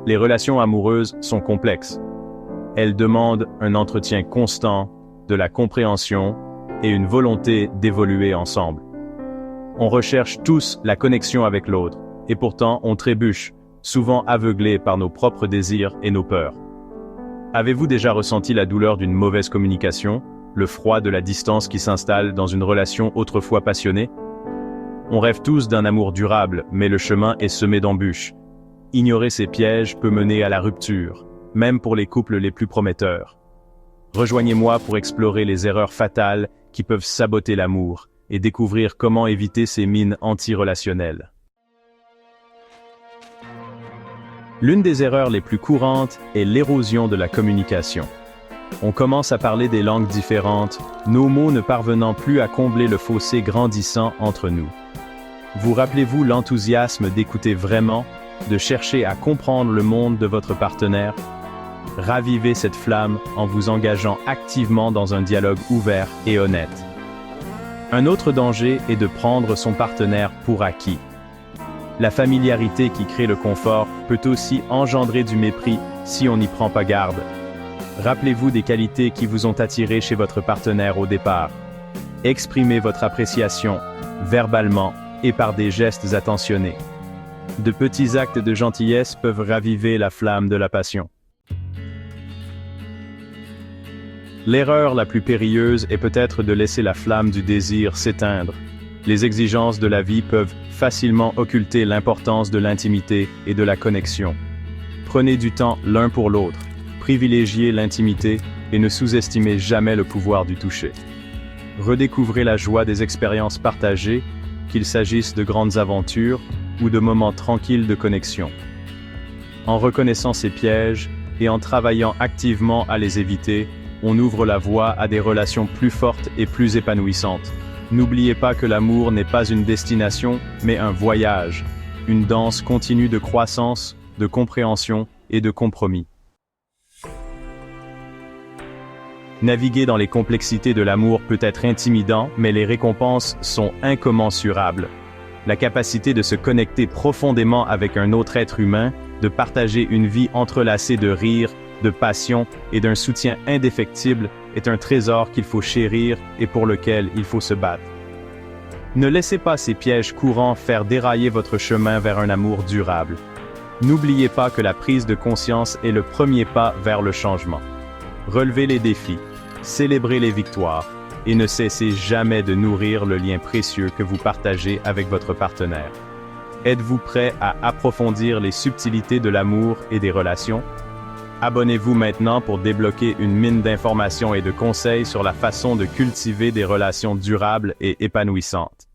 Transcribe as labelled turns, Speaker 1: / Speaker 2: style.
Speaker 1: Les relations amoureuses sont complexes. Elles demandent un entretien constant, de la compréhension et une volonté d'évoluer ensemble. On recherche tous la connexion avec l'autre, et pourtant on trébuche, souvent aveuglés par nos propres désirs et nos peurs. Avez-vous déjà ressenti la douleur d'une mauvaise communication, le froid de la distance qui s'installe dans une relation autrefois passionnée? On rêve tous d'un amour durable, mais le chemin est semé d'embûches. Ignorer ces pièges peut mener à la rupture, même pour les couples les plus prometteurs. Rejoignez-moi pour explorer les erreurs fatales qui peuvent saboter l'amour et découvrir comment éviter ces mines anti-relationnelles. L'une des erreurs les plus courantes est l'érosion de la communication. On commence à parler des langues différentes, nos mots ne parvenant plus à combler le fossé grandissant entre nous. Vous rappelez-vous l'enthousiasme d'écouter vraiment, de chercher à comprendre le monde de votre partenaire? Ravivez cette flamme en vous engageant activement dans un dialogue ouvert et honnête. Un autre danger est de prendre son partenaire pour acquis. La familiarité qui crée le confort peut aussi engendrer du mépris si on n'y prend pas garde. Rappelez-vous des qualités qui vous ont attiré chez votre partenaire au départ. Exprimez votre appréciation, verbalement et par des gestes attentionnés. De petits actes de gentillesse peuvent raviver la flamme de la passion. L'erreur la plus périlleuse est peut-être de laisser la flamme du désir s'éteindre. Les exigences de la vie peuvent facilement occulter l'importance de l'intimité et de la connexion. Prenez du temps l'un pour l'autre, privilégiez l'intimité et ne sous-estimez jamais le pouvoir du toucher. Redécouvrez la joie des expériences partagées, qu'il s'agisse de grandes aventures ou de moments tranquilles de connexion. En reconnaissant ces pièges et en travaillant activement à les éviter, on ouvre la voie à des relations plus fortes et plus épanouissantes. N'oubliez pas que l'amour n'est pas une destination, mais un voyage, une danse continue de croissance, de compréhension et de compromis. Naviguer dans les complexités de l'amour peut être intimidant, mais les récompenses sont incommensurables. La capacité de se connecter profondément avec un autre être humain, de partager une vie entrelacée de rires, de passion et d'un soutien indéfectible est un trésor qu'il faut chérir et pour lequel il faut se battre. Ne laissez pas ces pièges courants faire dérailler votre chemin vers un amour durable. N'oubliez pas que la prise de conscience est le premier pas vers le changement. Relevez les défis, célébrez les victoires et ne cessez jamais de nourrir le lien précieux que vous partagez avec votre partenaire. Êtes-vous prêt à approfondir les subtilités de l'amour et des relations? Abonnez-vous maintenant pour débloquer une mine d'informations et de conseils sur la façon de cultiver des relations durables et épanouissantes.